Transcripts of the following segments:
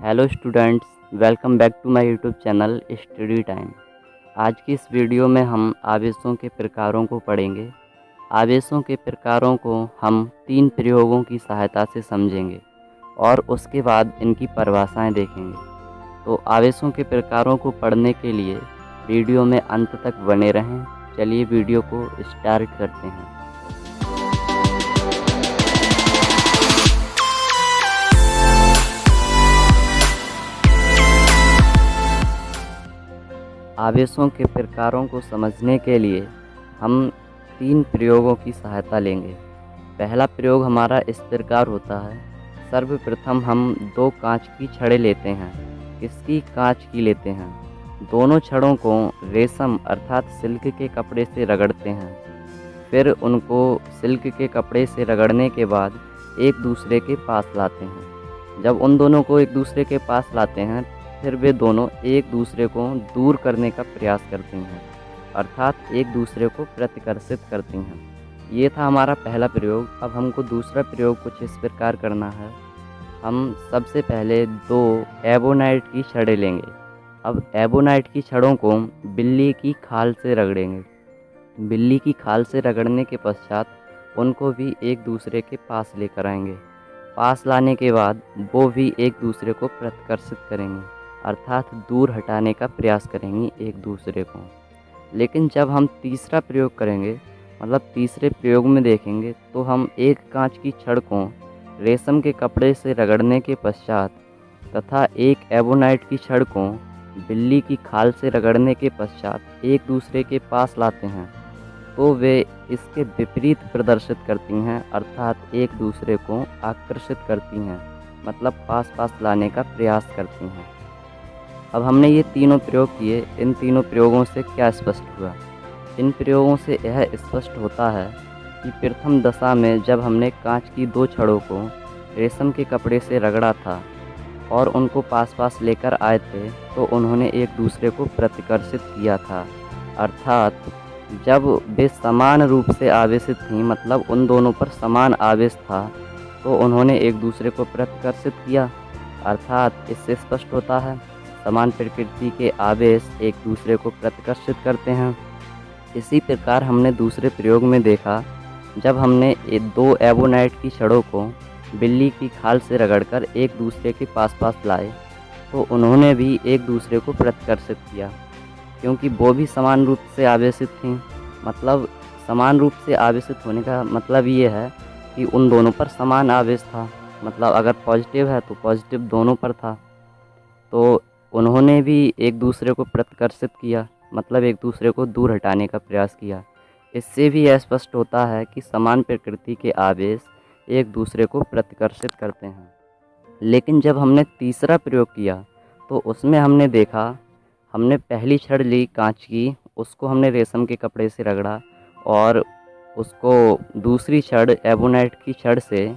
Hello students, welcome back to my YouTube channel study time. आज की इस video में हम आवेशों के प्रकारों को पढ़ेंगे। आवेशों के प्रकारों को हम 3 प्रयोगों की सहायता से समझेंगे और उसके बाद इनकी परिभाषाएं देखेंगे। तो आवेशों के प्रकारों को पढ़ने के लिए वीडियो में अंत तक बने रहें। चलिए वीडियो को स्टार्ट करते हैं। आवेशों के प्रकारों को समझने के लिए हम 3 प्रयोगों की सहायता लेंगे। पहला प्रयोग हमारा इस प्रकार होता है। सर्वप्रथम हम 2 कांच की छड़ें लेते हैं। किसकी? कांच की लेते हैं। दोनों छड़ों को रेशम अर्थात सिल्क के कपड़े से रगड़ते हैं। फिर उनको सिल्क के कपड़े से रगड़ने के बाद एक दूसरे के पास लाते हैं। जब उन दोनों को एक दूसरे के पास लाते हैं, फिर वे दोनों एक दूसरे को दूर करने का प्रयास करती हैं, अर्थात एक दूसरे को प्रतिकर्षित करती हैं। ये था हमारा पहला प्रयोग। अब हमको दूसरा प्रयोग कुछ इस प्रकार करना है। हम सबसे पहले 2 एबोनाइट की छड़ें लेंगे। अब एबोनाइट की छड़ों को बिल्ली की खाल से रगड़ेंगे। बिल्ली की खाल से रगड़ने के पश्चात उनको भी एक दूसरे के पास लेकर आएंगे। पास लाने के बाद वो भी एक दूसरे को प्रतिकर्षित करेंगे, अर्थात दूर हटाने का प्रयास करेंगी एक दूसरे को। लेकिन जब हम तीसरा प्रयोग करेंगे, मतलब तीसरे प्रयोग में देखेंगे, तो हम एक कांच की छड़ को रेशम के कपड़े से रगड़ने के पश्चात तथा एक एबोनाइट की छड़ को बिल्ली की खाल से रगड़ने के पश्चात एक दूसरे के पास लाते हैं, तो वे इसके विपरीत प्रदर्शित करती हैं, अर्थात एक दूसरे को आकर्षित करती हैं, मतलब पास पास लाने का प्रयास करती हैं। अब हमने ये तीनों प्रयोग किए। इन तीनों प्रयोगों से क्या स्पष्ट हुआ? इन प्रयोगों से यह स्पष्ट होता है कि प्रथम दशा में जब हमने कांच की 2 छड़ों को रेशम के कपड़े से रगड़ा था और उनको पास पास लेकर आए थे, तो उन्होंने एक दूसरे को प्रतिकर्षित किया था, अर्थात जब वे समान रूप से आवेशित थीं, मतलब उन दोनों पर समान आवेश था, तो उन्होंने एक दूसरे को प्रतिकर्षित किया। अर्थात इससे स्पष्ट होता है समान प्रकृति के आवेश एक दूसरे को प्रतिकर्षित करते हैं। इसी प्रकार हमने दूसरे प्रयोग में देखा, जब हमने 2 एबोनाइट की छड़ों को बिल्ली की खाल से रगड़कर एक दूसरे के पास पास लाए, तो उन्होंने भी एक दूसरे को प्रतिकर्षित किया, क्योंकि वो भी समान रूप से आवेशित थीं। मतलब समान रूप से आवेशित होने का मतलब ये है कि उन दोनों पर समान आवेश था। मतलब अगर पॉजिटिव है तो पॉजिटिव दोनों पर था, तो उन्होंने भी एक दूसरे को प्रतिकर्षित किया, मतलब एक दूसरे को दूर हटाने का प्रयास किया। इससे भी यह स्पष्ट होता है कि समान प्रकृति के आवेश एक दूसरे को प्रतिकर्षित करते हैं। लेकिन जब हमने तीसरा प्रयोग किया, तो उसमें हमने देखा, हमने पहली छड़ ली कांच की, उसको हमने रेशम के कपड़े से रगड़ा और उसको दूसरी छड़ एबोनाइट की छड़ से,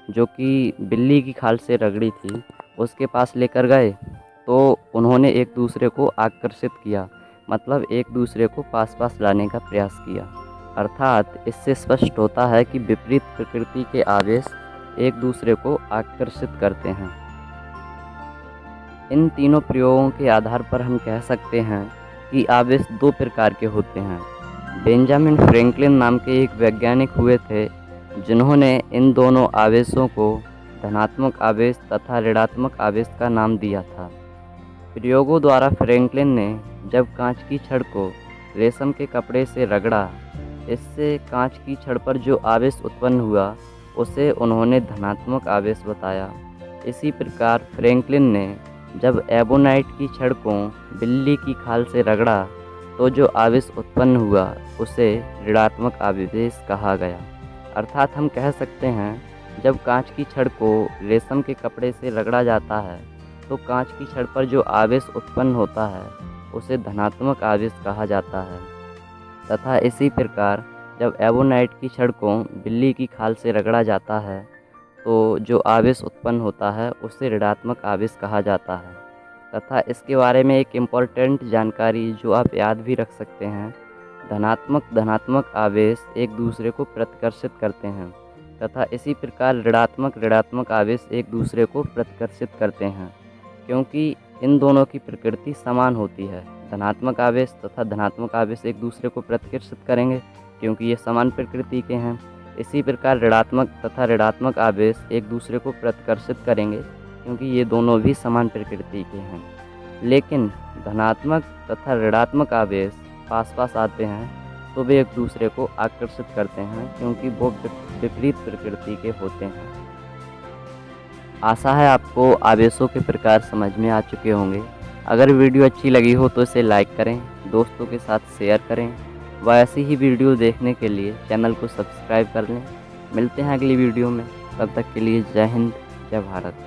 जो कि बिल्ली की खाल से रगड़ी थी, उसके पास लेकर गए, तो उन्होंने एक दूसरे को आकर्षित किया, मतलब एक दूसरे को पास पास लाने का प्रयास किया। अर्थात इससे स्पष्ट होता है कि विपरीत प्रकृति के आवेश एक दूसरे को आकर्षित करते हैं। इन तीनों प्रयोगों के आधार पर हम कह सकते हैं कि आवेश 2 प्रकार के होते हैं। बेंजामिन फ्रैंकलिन नाम के एक वैज्ञानिक हुए थे, जिन्होंने इन दोनों आवेशों को धनात्मक आवेश तथा ऋणात्मक आवेश का नाम दिया था। प्रयोगों द्वारा फ्रैंकलिन ने जब कांच की छड़ को रेशम के कपड़े से रगड़ा, इससे कांच की छड़ पर जो आवेश उत्पन्न हुआ, उसे उन्होंने धनात्मक आवेश बताया। इसी प्रकार फ्रैंकलिन ने जब एबोनाइट की छड़ को बिल्ली की खाल से रगड़ा, तो जो आवेश उत्पन्न हुआ, उसे ऋणात्मक आवेश कहा गया। अर्थात हम कह सकते हैं, जब कांच की छड़ को रेशम के कपड़े से रगड़ा जाता है, तो कांच की छड़ पर जो आवेश उत्पन्न होता है, उसे धनात्मक आवेश कहा जाता है। तथा इसी प्रकार जब एबोनाइट की छड़ को बिल्ली की खाल से रगड़ा जाता है, तो जो आवेश उत्पन्न होता है, उसे ऋणात्मक आवेश कहा जाता है। तथा इसके बारे में एक इम्पॉर्टेंट जानकारी जो आप याद भी रख सकते हैं, धनात्मक आवेश एक दूसरे को प्रतिकर्षित करते हैं, तथा इसी प्रकार ऋणात्मक आवेश एक दूसरे को प्रतिकर्षित करते हैं। क्योंकि इन दोनों की प्रकृति समान होती है। धनात्मक आवेश तथा धनात्मक आवेश एक दूसरे को प्रतिकर्षित करेंगे क्योंकि ये समान प्रकृति के हैं। इसी प्रकार ऋणात्मक तथा ऋणात्मक आवेश एक दूसरे को प्रतिकर्षित करेंगे क्योंकि ये दोनों भी समान प्रकृति के हैं। लेकिन धनात्मक तथा ऋणात्मक आवेश पास पास आते हैं तो वे एक दूसरे को आकर्षित करते हैं क्योंकि वो विपरीत प्रकृति के होते हैं। आशा है आपको आवेशों के प्रकार समझ में आ चुके होंगे। अगर वीडियो अच्छी लगी हो तो इसे लाइक करें, दोस्तों के साथ शेयर करें व ऐसी ही वीडियो देखने के लिए चैनल को सब्सक्राइब कर लें। मिलते हैं अगली वीडियो में, तब तक के लिए जय हिंद, जय भारत।